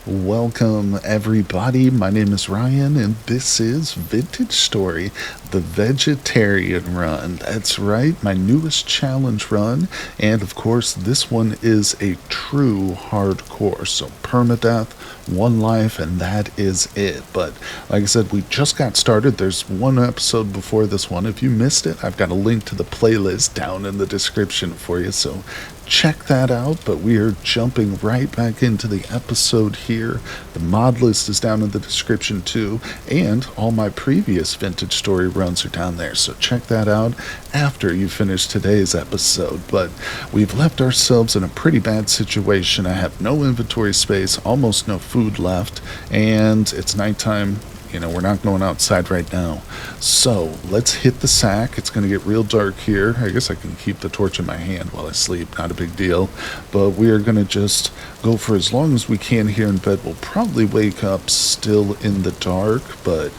Welcome, everybody. My name is Ryan, and this is Vintage Story, the Vegetarian Run. That's right, my newest challenge run, and of course, this one is a true hardcore. So, permadeath, one life, and that is it. But like I said, we just got started. There's one episode before this one. If you missed it, I've got a link to the playlist down in the description for you. So, check that out, but we are jumping right back into the episode here. The mod list is down in the description too, and all my previous Vintage Story runs are down there, so check that out after you finish today's episode. But we've left ourselves in a pretty bad situation. I have no inventory space, almost no food left, and it's nighttime. We're not going outside right now. So, let's hit the sack. It's going to get real dark here. I guess I can keep the torch in my hand while I sleep. Not a big deal. But we are going to just go for as long as we can here in bed. We'll probably wake up still in the dark. But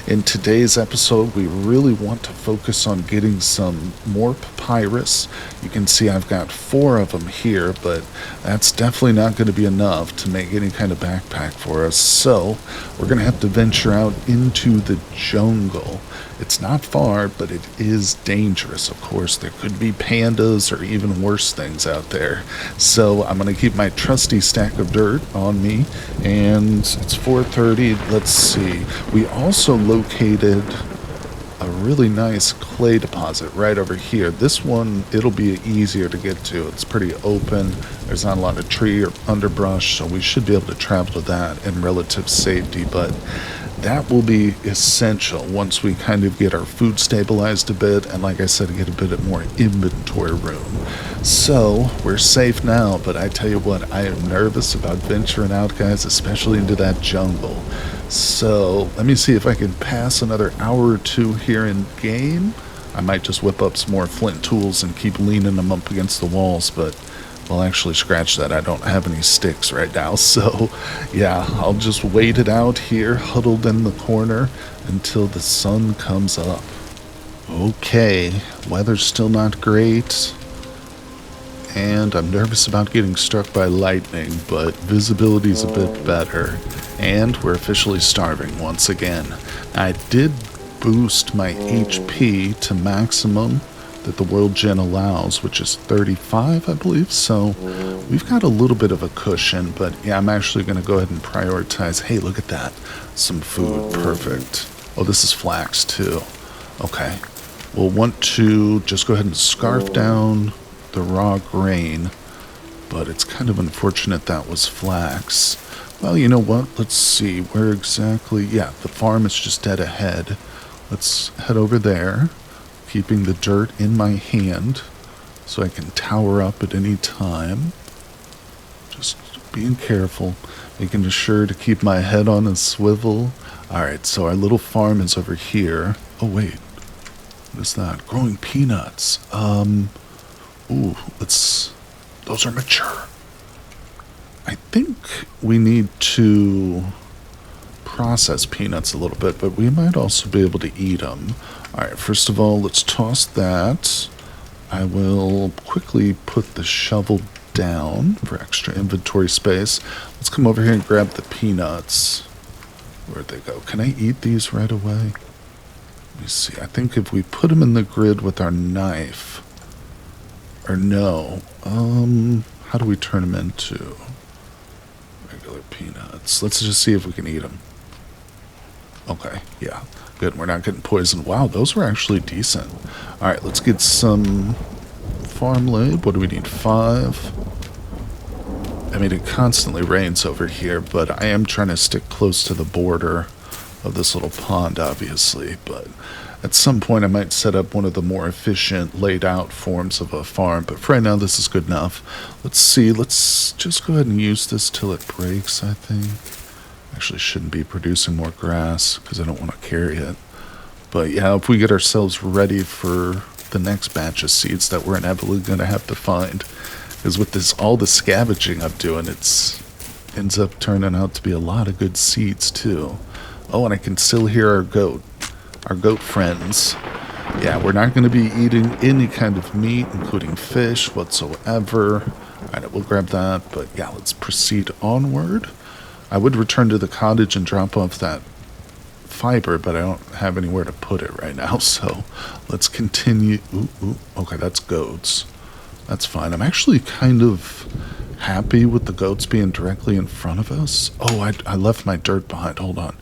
in today's episode, we really want to focus on getting some more papyrus. You can see I've got 4 of them here, but that's definitely not going to be enough to make any kind of backpack for us. So, we're going to have to venture out into the jungle. It's not far, but it is dangerous. Of course, there could be pandas or even worse things out there. So I'm going to keep my trusty stack of dirt on me, and it's 4:30. Let's see. We also located a really nice clay deposit right over here. This one, it'll be easier to get to. It's pretty open. There's not a lot of tree or underbrush, so we should be able to travel to that in relative safety, but that will be essential once we kind of get our food stabilized a bit, and like I said, get a bit more inventory room. So, we're safe now, but I tell you what, I am nervous about venturing out, guys, especially into that jungle. So, let me see if I can pass another hour or two here in game. I might just whip up some more flint tools and keep leaning them up against the walls, but well, actually, scratch that. I don't have any sticks right now, so yeah, I'll just wait it out here, huddled in the corner, until the sun comes up. Okay, weather's still not great, and I'm nervous about getting struck by lightning, but visibility's a bit better, and we're officially starving once again. I did boost my HP to maximum that the world gen allows, which is 35, I believe, so we've got a little bit of a cushion, but yeah, I'm actually going to go ahead and prioritize. Hey, look at that, some food. Perfect. Oh, this is flax too. Okay, we'll want to just go ahead and scarf down the raw grain, but it's kind of unfortunate that was flax. Well, you know what, let's see where exactly. Yeah, the farm is just dead ahead. Let's head over there, keeping the dirt in my hand so I can tower up at any time. Just being careful, making sure to keep my head on a swivel. Alright, so our little farm is over here. Oh wait, what is that? Growing peanuts. Ooh, those are mature. I think we need to process peanuts a little bit, but we might also be able to eat them. Alright, first of all, let's toss that. I will quickly put the shovel down for extra inventory space. Let's come over here and grab the peanuts. Where'd they go? Can I eat these right away? Let me see. I think if we put them in the grid with our knife, or no, how do we turn them into regular peanuts? Let's just see if we can eat them. Okay, yeah. Good, we're not getting poisoned. Wow, those were actually decent. Alright, let's get some farm lab. What do we need? 5. I mean, it constantly rains over here, but I am trying to stick close to the border of this little pond, obviously. But at some point, I might set up one of the more efficient, laid-out forms of a farm. But for right now, this is good enough. Let's see. Let's just go ahead and use this till it breaks, I think. Actually shouldn't be producing more grass because I don't want to carry it. But yeah, if we get ourselves ready for the next batch of seeds that we're inevitably going to have to find, because with this, all the scavenging I'm doing, it's ends up turning out to be a lot of good seeds too. Oh, and I can still hear our goat friends. Yeah, we're not going to be eating any kind of meat, including fish whatsoever. Alright, we'll grab that, but yeah, let's proceed onward. I would return to the cottage and drop off that fiber, but I don't have anywhere to put it right now, so let's continue. Okay, that's goats. That's fine. I'm actually kind of happy with the goats being directly in front of us. Oh, I left my dirt behind. Hold on.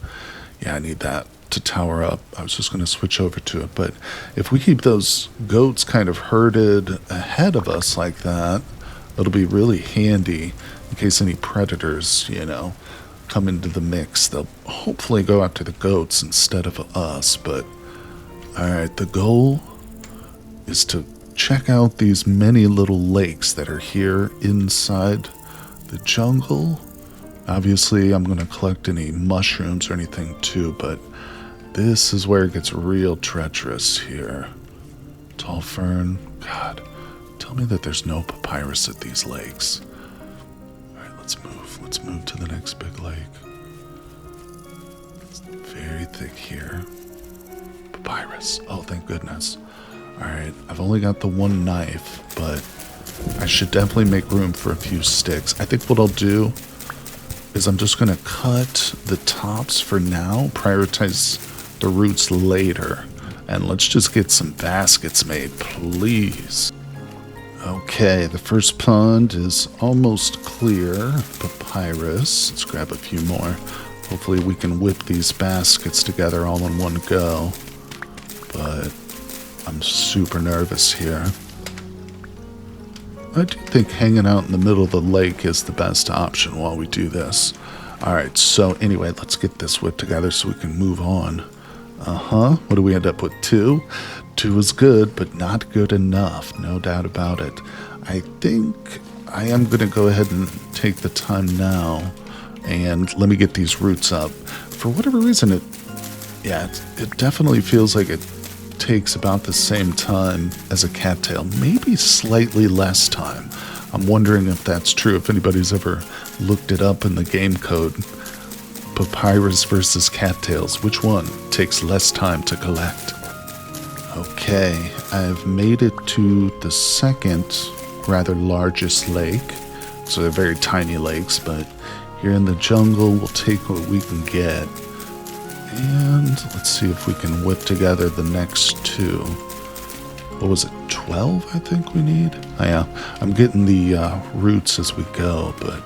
Yeah, I need that to tower up. I was just going to switch over to it, but if we keep those goats kind of herded ahead of us like that, it'll be really handy in case any predators, come into the mix. They'll hopefully go after the goats instead of us, but alright, the goal is to check out these many little lakes that are here inside the jungle. Obviously, I'm going to collect any mushrooms or anything too, but this is where it gets real treacherous here. Tall fern. God, tell me that there's no papyrus at these lakes. Alright, let's move. Let's move to the next big lake. It's very thick here. Papyrus. Oh, thank goodness. Alright, I've only got the one knife, but I should definitely make room for a few sticks. I think what I'll do is I'm just going to cut the tops for now, prioritize the roots later, and let's just get some baskets made, please. Okay, the first pond is almost clear. Papyrus. Let's grab a few more. Hopefully we can whip these baskets together all in one go, but I'm super nervous here. I do think hanging out in the middle of the lake is the best option while we do this. Alright, so anyway, let's get this whipped together so we can move on. What do we end up with? 2? 2 is good, but not good enough. No doubt about it. I think I am going to go ahead and take the time now and let me get these roots up. For whatever reason, it definitely feels like it takes about the same time as a cattail, maybe slightly less time. I'm wondering if that's true, if anybody's ever looked it up in the game code. Papyrus versus cattails, which one takes less time to collect? Okay, I've made it to the second rather largest lake. So they're very tiny lakes, but here in the jungle we'll take what we can get. And let's see if we can whip together the next 2. What was it, 12 I think we need? Oh yeah, I'm getting the roots as we go, but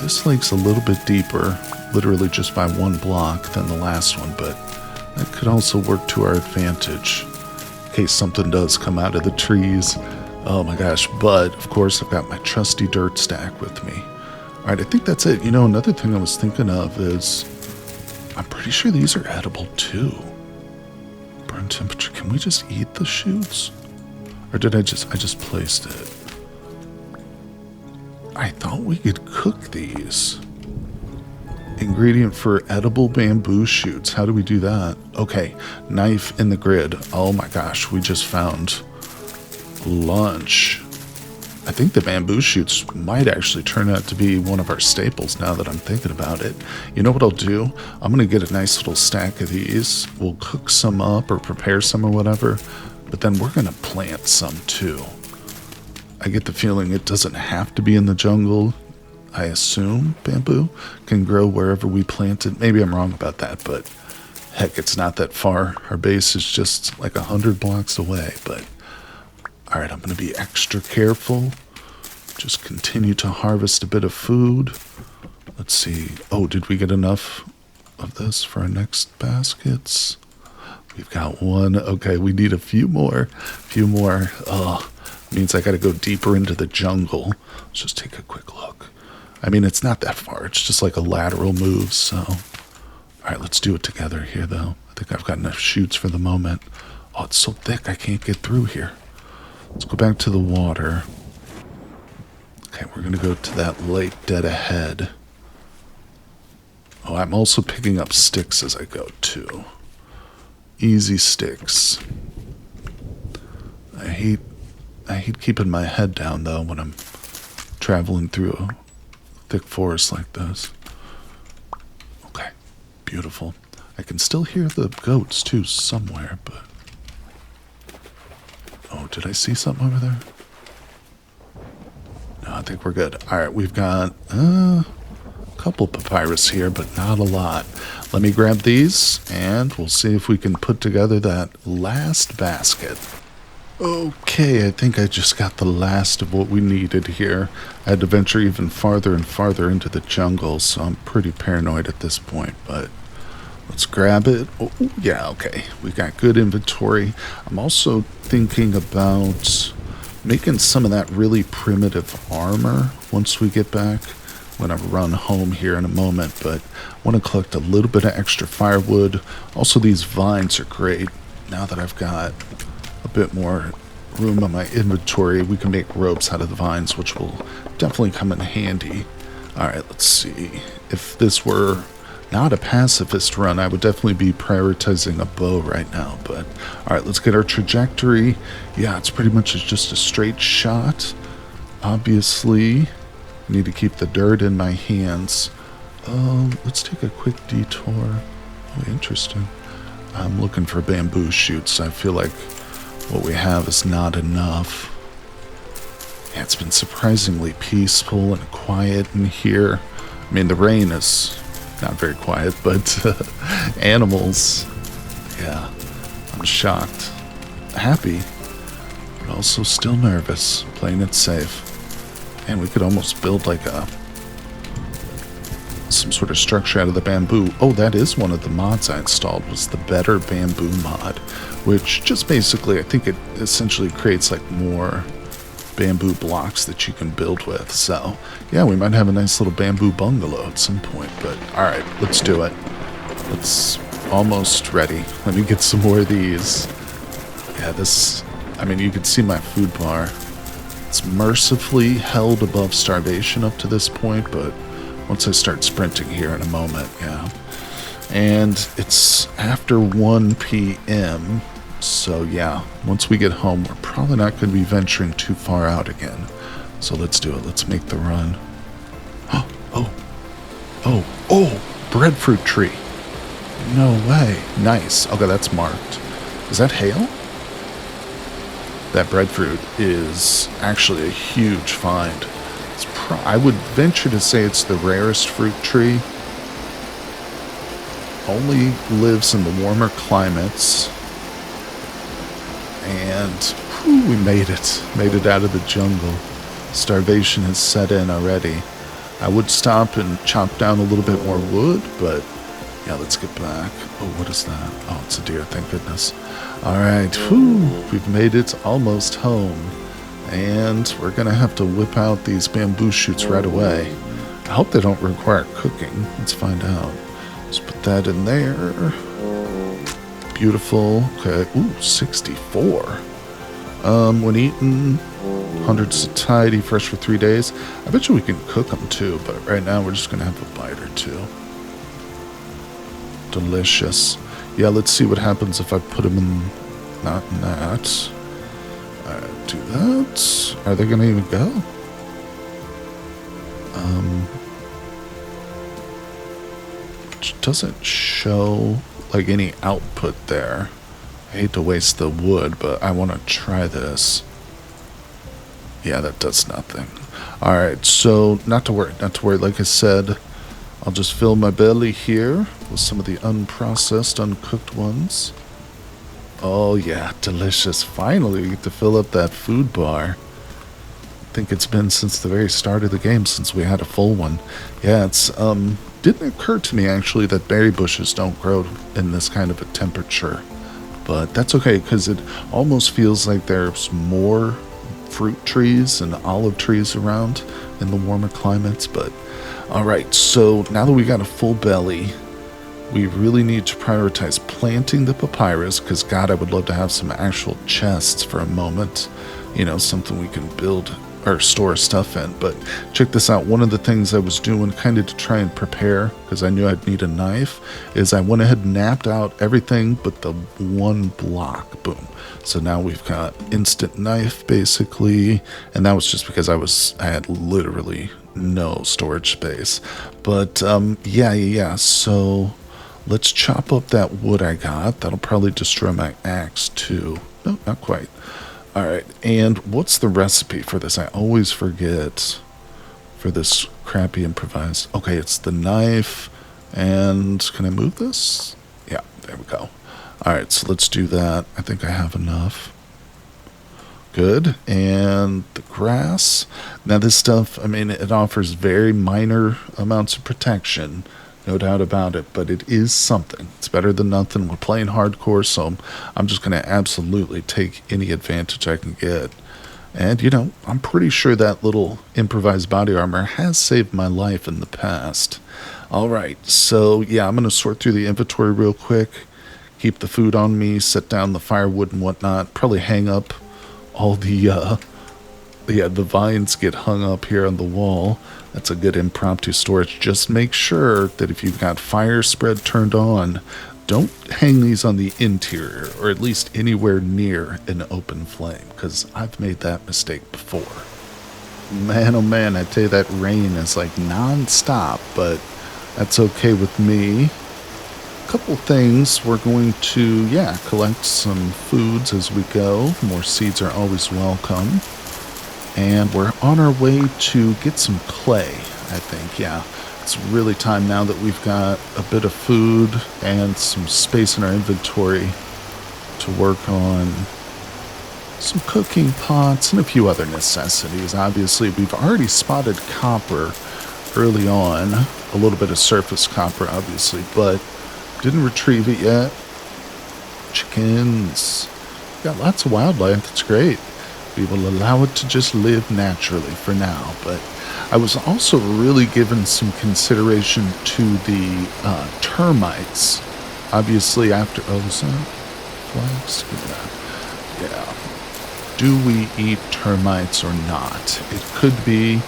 this lake's a little bit deeper, literally just by 1 block than the last one, but that could also work to our advantage in case something does come out of the trees. Oh my gosh, but of course I've got my trusty dirt stack with me. Alright, I think that's it. Another thing I was thinking of is I'm pretty sure these are edible too. Burn temperature. Can we just eat the shoots? Or did I just placed it? I thought we could cook these. Ingredient for edible bamboo shoots. How do we do that? Okay, knife in the grid. Oh my gosh, we just found lunch. I think the bamboo shoots might actually turn out to be one of our staples now that I'm thinking about it. You know what I'll do? I'm going to get a nice little stack of these. We'll cook some up or prepare some or whatever, but then we're going to plant some too. I get the feeling it doesn't have to be in the jungle. I assume bamboo can grow wherever we plant it. Maybe I'm wrong about that, but heck, it's not that far. Our base is just like 100 blocks away, but alright, I'm going to be extra careful. Just continue to harvest a bit of food. Let's see. Oh, did we get enough of this for our next baskets? We've got 1. Okay, we need a few more. Oh, means I got to go deeper into the jungle. Let's just take a quick look. I mean, it's not that far. It's just like a lateral move, so. Alright, let's do it together here, though. I think I've got enough shoots for the moment. Oh, it's so thick I can't get through here. Let's go back to the water. Okay, we're going to go to that lake dead ahead. Oh, I'm also picking up sticks as I go, too. Easy sticks. I hate keeping my head down, though, when I'm traveling through a thick forest like this. Okay, beautiful. I can still hear the goats, too, somewhere, but... Oh, did I see something over there? No, I think we're good. Alright, we've got... couple papyrus here, but not a lot. Let me grab these, and we'll see if we can put together that last basket. Okay, I think I just got the last of what we needed here. I had to venture even farther and farther into the jungle, so I'm pretty paranoid at this point, but let's grab it. Oh, yeah, okay. We got good inventory. I'm also thinking about making some of that really primitive armor once we get back. I'm going to run home here in a moment, but I want to collect a little bit of extra firewood. Also, these vines are great. Now that I've got a bit more room on my inventory, we can make ropes out of the vines, which will definitely come in handy. Alright, let's see. If this were not a pacifist run, I would definitely be prioritizing a bow right now, but alright, let's get our trajectory. Yeah, it's pretty much just a straight shot. Obviously, I need to keep the dirt in my hands. Let's take a quick detour. Oh, interesting. I'm looking for bamboo shoots. I feel like what we have is not enough. Yeah, it's been surprisingly peaceful and quiet in here. I mean, the rain is not very quiet, but animals, yeah, I'm shocked. Happy, but also still nervous, playing it safe. And we could almost build like some sort of structure out of the bamboo. Oh, that is one of the mods I installed, was the Better Bamboo mod, which just basically, I think it essentially creates like more bamboo blocks that you can build with. So yeah, we might have a nice little bamboo bungalow at some point, but all right, let's do it. It's almost ready. Let me get some more of these. Yeah, this, I mean, you can see my food bar. It's mercifully held above starvation up to this point, but once I start sprinting here in a moment, yeah. And it's after 1 p.m., so yeah, once we get home, we're probably not going to be venturing too far out again. So let's do it. Let's make the run. Oh, breadfruit tree. No way. Nice. Okay, that's marked. Is that hail? That breadfruit is actually a huge find. I would venture to say it's the rarest fruit tree. Only lives in the warmer climates. And whew, we made it. Made it out of the jungle. Starvation has set in already. I would stop and chop down a little bit more wood, but yeah, let's get back. Oh, what is that? Oh, it's a deer, thank goodness. Alright, whew, we've made it almost home. And we're going to have to whip out these bamboo shoots right away. I hope they don't require cooking. Let's find out. Let's put that in there. Beautiful. Okay. Ooh, 64. When eaten, hundreds of tidy, fresh for 3 days. I bet you we can cook them too, but right now we're just going to have a bite or two. Delicious. Yeah, let's see what happens if I put them in... Not in that. Do that. Are they going to even go? Doesn't show like any output there. I hate to waste the wood, but I want to try this. Yeah, that does nothing. Alright, so not to worry. Like I said, I'll just fill my belly here with some of the unprocessed, uncooked ones. Oh yeah, delicious. Finally, we get to fill up that food bar. I think it's been since the very start of the game since we had a full one. Yeah, it's, didn't occur to me actually that berry bushes don't grow in this kind of a temperature. But that's okay, because it almost feels like there's more fruit trees and olive trees around in the warmer climates. But, alright, so now that we got a full belly, we really need to prioritize planting the papyrus, because God, I would love to have some actual chests for a moment. You know, something we can build or store stuff in. But check this out. One of the things I was doing kind of to try and prepare, because I knew I'd need a knife, is I went ahead and napped out everything but the one block. Boom. So now we've got instant knife basically, and that was just because I had literally no storage space. But yeah. So let's chop up that wood I got. That'll probably destroy my axe too. No, not quite. Alright, and what's the recipe for this? I always forget. for this crappy improvised. Okay, it's the knife. And can I move this? Yeah, there we go. Alright, so let's do that. I think I have enough. Good. And the grass. Now this stuff, I mean, it offers very minor amounts of protection. No doubt about it, but it is something. It's better than nothing. We're playing hardcore, so I'm just going to absolutely take any advantage I can get. And, you know, I'm pretty sure that little improvised body armor has saved my life in the past. Alright, so yeah, I'm going to sort through the inventory real quick. Keep the food on me, set down the firewood and whatnot. Probably hang up all the vines get hung up here on the wall. That's a good impromptu storage. Just make sure that if you've got fire spread turned on, don't hang these on the interior, or at least anywhere near an open flame, because I've made that mistake before. Man, oh man, I tell you, that rain is like non-stop, but that's okay with me. A couple things. We're going to, collect some foods as we go. More seeds are always welcome. And we're on our way to get some clay, I think, yeah. It's really time now that we've got a bit of food and some space in our inventory to work on some cooking pots and a few other necessities. Obviously, we've already spotted copper early on, a little bit of surface copper, obviously, but didn't retrieve it yet. Chickens. Got lots of wildlife. That's great. We will allow it to just live naturally for now, but I was also really given some consideration to the termites. Obviously, after... Oh, is that flags? Yeah. Do we eat termites or not? It could be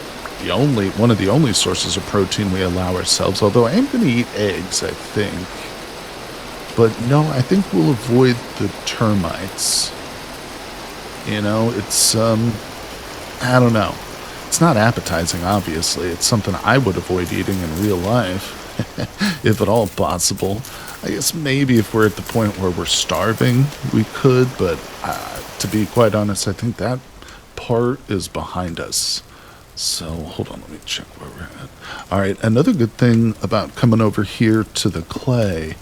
one of the only sources of protein we allow ourselves, although I am going to eat eggs, I think. But no, I think we'll avoid the termites. You know, it's, I don't know. It's not appetizing, obviously. It's something I would avoid eating in real life, if at all possible. I guess maybe if we're at the point where we're starving, we could, but to be quite honest, I think that part is behind us. So, hold on, let me check where we're at. Alright, another good thing about coming over here to the clay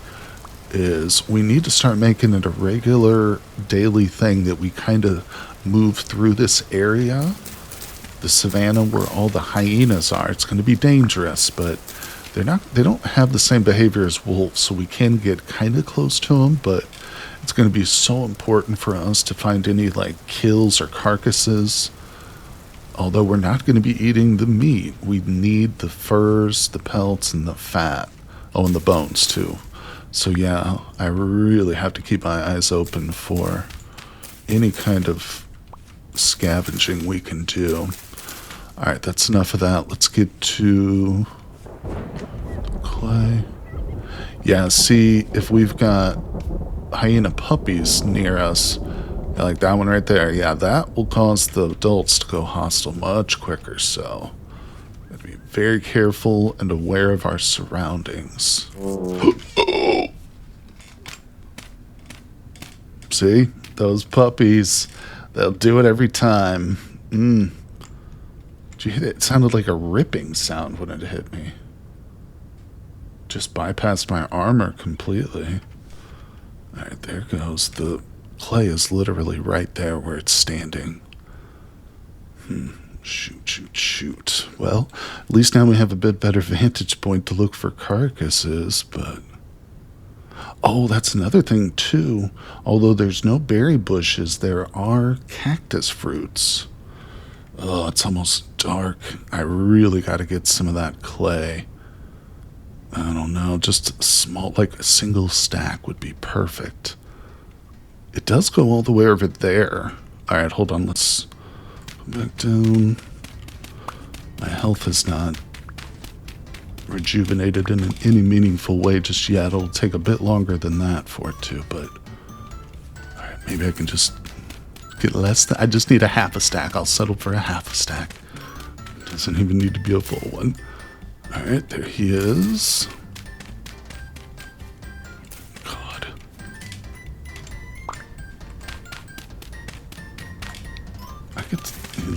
is we need to start making it a regular daily thing that we kind of move through this area, the savanna where all the hyenas are. It's going to be dangerous, but they don't have the same behavior as wolves, so we can get kind of close to them, but it's going to be so important for us to find any like kills or carcasses. Although we're not going to be eating the meat, we need the furs, the pelts, and the fat. Oh, and the bones too. So yeah, I really have to keep my eyes open for any kind of scavenging we can do. Alright, that's enough of that. Let's get to clay. Yeah, see, if we've got hyena puppies near us, like that one right there, yeah, that will cause the adults to go hostile much quicker, so gotta be very careful and aware of our surroundings. See? Those puppies. They'll do it every time. Did you hit it? It sounded like a ripping sound when it hit me. Just bypassed my armor completely. Alright, there goes. The clay is literally right there where it's standing. Shoot. Well, at least now we have a bit better vantage point to look for carcasses, but... Oh, that's another thing, too. Although there's no berry bushes, there are cactus fruits. Oh, it's almost dark. I really got to get some of that clay. I don't know, just small, like a single stack would be perfect. It does go all the way over there. Alright, hold on, let's go back down. My health is not rejuvenated in any meaningful way just yet. It'll take a bit longer than that for it to, but... Alright, maybe I can just get less than... I just need a half a stack. I'll settle for a half a stack. Doesn't even need to be a full one. Alright, there he is. God. I could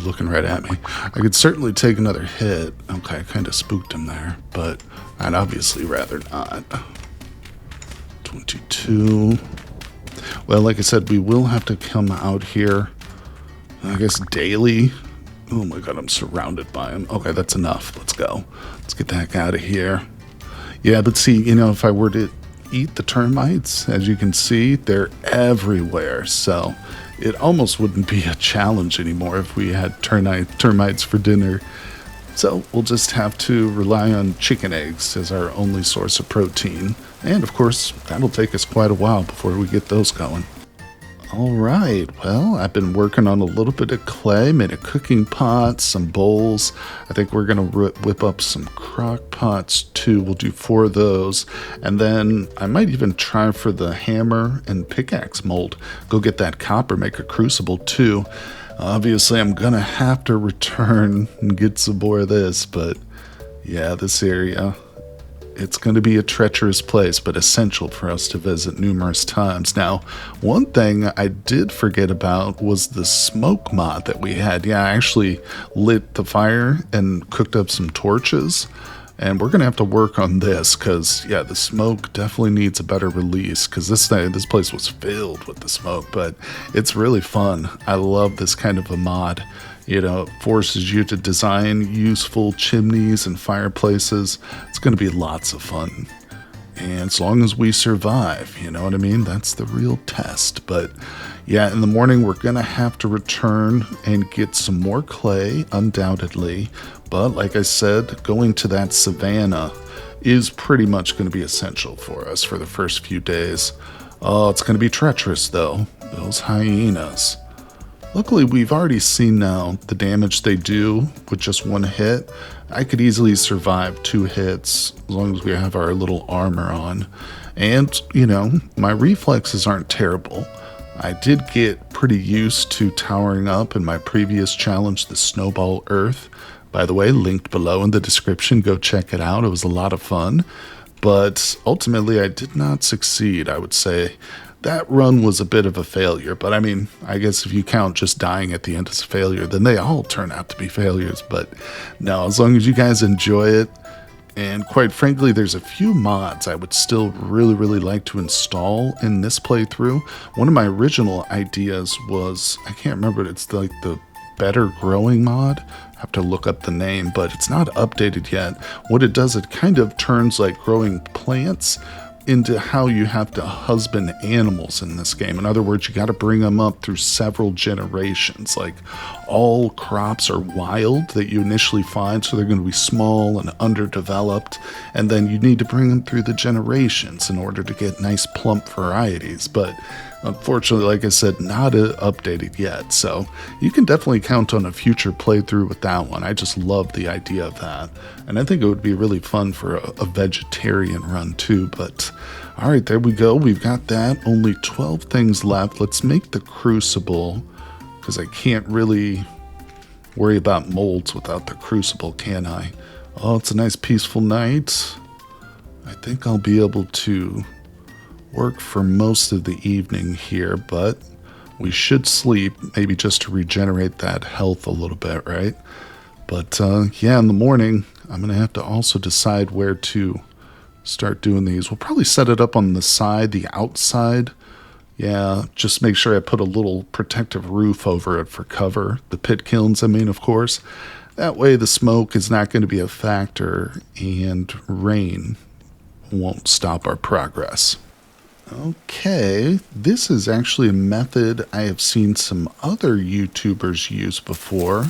look looking right at me. I could certainly take another hit. Okay, I kind of spooked him there, but I'd obviously rather not. 22. Well, like I said, we will have to come out here, I guess, daily. Oh my god, I'm surrounded by him. Okay, that's enough. Let's go. Let's get the heck out of here. Yeah, but see, you know, if I were to eat the termites, as you can see, they're everywhere. So it almost wouldn't be a challenge anymore if we had termites for dinner. So we'll just have to rely on chicken eggs as our only source of protein. And of course, that'll take us quite a while before we get those going. Alright, well, I've been working on a little bit of clay, made a cooking pot, some bowls. I think we're going to whip up some crock pots too. We'll do 4 of those. And then I might even try for the hammer and pickaxe mold. Go get that copper, make a crucible too. Obviously, I'm going to have to return and get some more of this, but yeah, this area, it's going to be a treacherous place, but essential for us to visit numerous times. Now, one thing I did forget about was the smoke mod that we had. Yeah, I actually lit the fire and cooked up some torches, and we're going to have to work on this because, yeah, the smoke definitely needs a better release because this place was filled with the smoke, but it's really fun. I love this kind of a mod. You know, it forces you to design useful chimneys and fireplaces. It's going to be lots of fun. And as long as we survive, you know what I mean? That's the real test. But yeah, in the morning, we're going to have to return and get some more clay, undoubtedly. But like I said, going to that savanna is pretty much going to be essential for us for the first few days. Oh, it's going to be treacherous, though. Those hyenas. Luckily, we've already seen now the damage they do with just 1 hit. I could easily survive 2 hits as long as we have our little armor on. And, you know, my reflexes aren't terrible. I did get pretty used to towering up in my previous challenge, the Snowball Earth. By the way, linked below in the description. Go check it out. It was a lot of fun. But ultimately, I did not succeed, I would say. That run was a bit of a failure, but I mean, I guess if you count just dying at the end as a failure, then they all turn out to be failures. But no, as long as you guys enjoy it, and quite frankly, there's a few mods I would still really like to install in this playthrough. One of my original ideas was, I can't remember, it's like the Better Growing mod. I have to look up the name, but it's not updated yet. What it does, it kind of turns like growing plants into how you have to husband animals in this game. In other words, you got to bring them up through several generations. Like, all crops are wild that you initially find, so they're going to be small and underdeveloped, and then you need to bring them through the generations in order to get nice plump varieties. But unfortunately, like I said, not updated yet, so you can definitely count on a future playthrough with that one. I just love the idea of that, and I think it would be really fun for a vegetarian run too. But alright, there we go. We've got that. Only 12 things left. Let's make the crucible, because I can't really worry about molds without the crucible, can I? Oh, it's a nice peaceful night. I think I'll be able to work for most of the evening here, but we should sleep, maybe just to regenerate that health a little bit, right? But yeah, in the morning, I'm going to have to also decide where to start doing these. We'll probably set it up on the side, the outside. Yeah, just make sure I put a little protective roof over it for cover. The pit kilns, I mean, of course. That way the smoke is not going to be a factor, and rain won't stop our progress. Okay, this is actually a method I have seen some other YouTubers use before,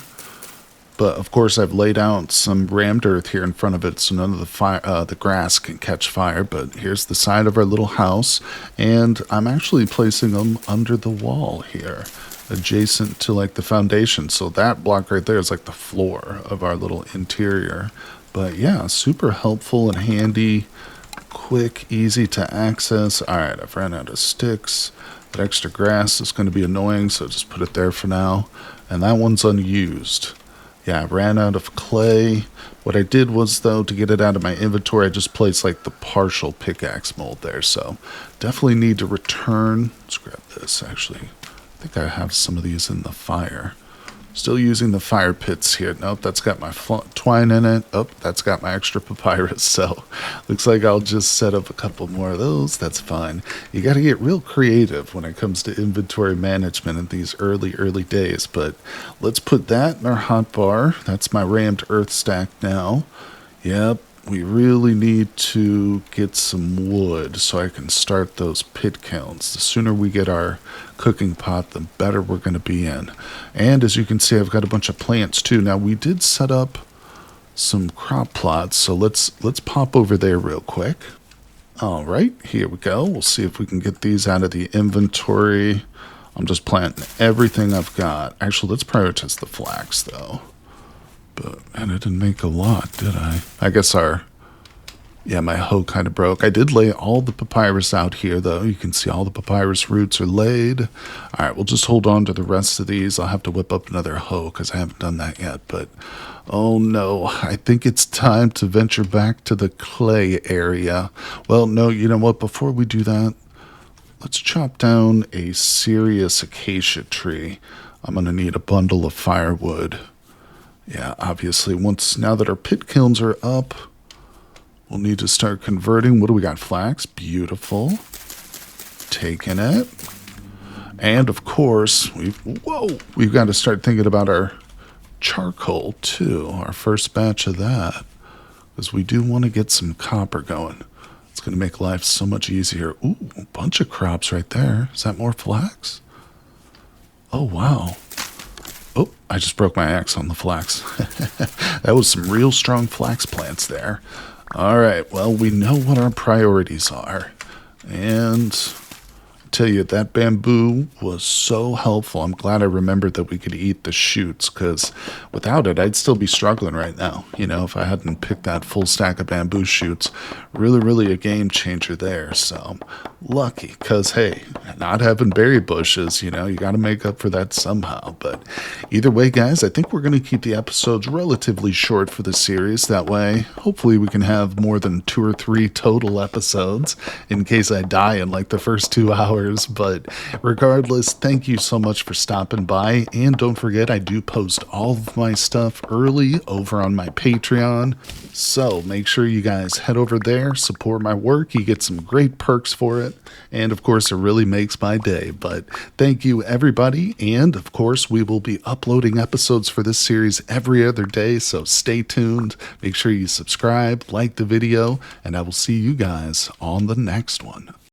but of course I've laid out some rammed earth here in front of it so none of the grass can catch fire. But here's the side of our little house, and I'm actually placing them under the wall here, adjacent to like the foundation. So that block right there is like the floor of our little interior. But yeah, super helpful and handy. Quick, easy to access. Alright, I've ran out of sticks. That extra grass is going to be annoying, so just put it there for now. And that one's unused. Yeah, I ran out of clay. What I did was, though, to get it out of my inventory, I just placed like the partial pickaxe mold there. So definitely need to return. Let's grab this, actually. I think I have some of these in the fire. Still using the fire pits here. Nope, that's got my twine in it. Oh, that's got my extra papyrus. So looks like I'll just set up a couple more of those. That's fine. You got to get real creative when it comes to inventory management in these early days. But let's put that in our hotbar. That's my rammed earth stack now. Yep. We really need to get some wood so I can start those pit kilns. The sooner we get our cooking pot, the better we're going to be in. And as you can see, I've got a bunch of plants too. Now, we did set up some crop plots, so let's pop over there real quick. All right, here we go. We'll see if we can get these out of the inventory. I'm just planting everything I've got. Actually, let's prioritize the flax, though. But, and it didn't make a lot, did I? I guess my hoe kind of broke. I did lay all the papyrus out here, though. You can see all the papyrus roots are laid. All right, we'll just hold on to the rest of these. I'll have to whip up another hoe because I haven't done that yet. But, oh no, I think it's time to venture back to the clay area. Well, no, you know what? Before we do that, let's chop down a serious acacia tree. I'm going to need a bundle of firewood. Yeah, obviously, now that our pit kilns are up, we'll need to start converting. What do we got? Flax. Beautiful. Taking it. And, of course, we've got to start thinking about our charcoal, too. Our first batch of that. Because we do want to get some copper going. It's going to make life so much easier. Ooh, a bunch of crops right there. Is that more flax? Oh, wow. Oh, I just broke my axe on the flax. That was some real strong flax plants there. All right, well, we know what our priorities are. And I tell you, that bamboo was so helpful. I'm glad I remembered that we could eat the shoots, because without it, I'd still be struggling right now. You know, if I hadn't picked that full stack of bamboo shoots, really a game changer there. So lucky, because, hey, not having berry bushes, you know, you got to make up for that somehow. But either way, guys, I think we're going to keep the episodes relatively short for the series. That way, hopefully we can have more than 2 or 3 total episodes in case I die in like the first 2 hours. But regardless, thank you so much for stopping by. And don't forget, I do post all of my stuff early over on my Patreon. So make sure you guys head over there, support my work. You get some great perks for it. And of course, it really makes my day. But thank you, everybody. And of course, we will be uploading episodes for this series every other day. So stay tuned. Make sure you subscribe, like the video, and I will see you guys on the next one.